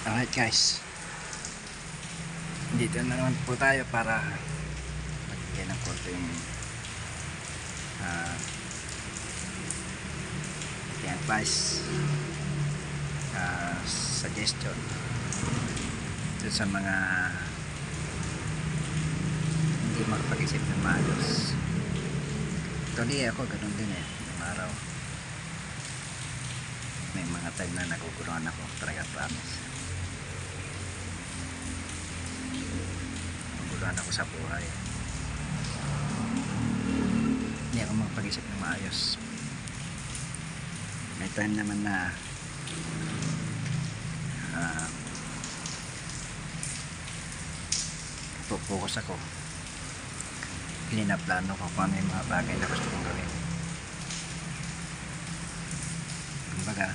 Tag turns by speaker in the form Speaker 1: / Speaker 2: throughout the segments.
Speaker 1: Alright guys, dito na naman po tayo para magbigay ng konting advice, suggestion dun sa mga hindi makapag-isip ng maayos. Actually ako ganun din ng araw. May mga time na naguguruan ako talaga, promise. Naguguruan ako sa buhay. Hindi ako makapag-isip ng maayos. May time naman na focus ako, plano ko kung ano yung mga bagay na gusto kong gawin. Kumbaga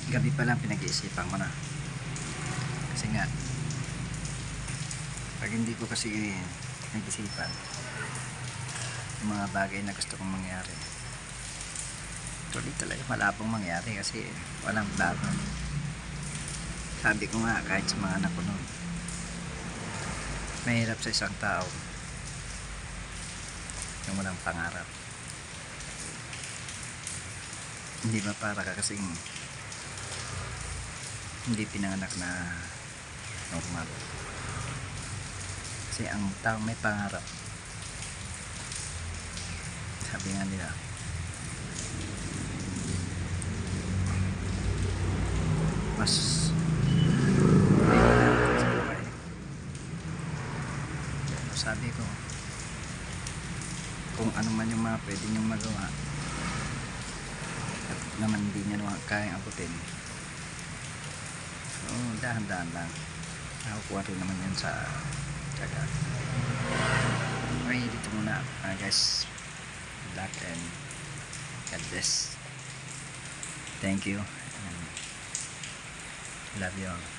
Speaker 1: gabi pa lang pinag-iisipan ko na, kasi nga pag hindi ko kasi nag-isipan yung mga bagay na gusto kong mangyari, tuloy talaga malapong mangyari kasi walang plano. Sabi ko nga, kahit sa mga anak ko noon, mahirap sa isang tao yung walang pangarap. Hindi ba para ka kasing hindi pinanganak na normal? Kasi ang taong may pangarap, sabi nga nila, mas sabi ko, kung ano man yung mga pwede nyong magawa at naman hindi nyo naman kayang abutin, so dahan-dahan lang, nakukuha rin naman yan sa tsaga. Okay, dito muna guys. Good luck and God bless. Thank you and love you all.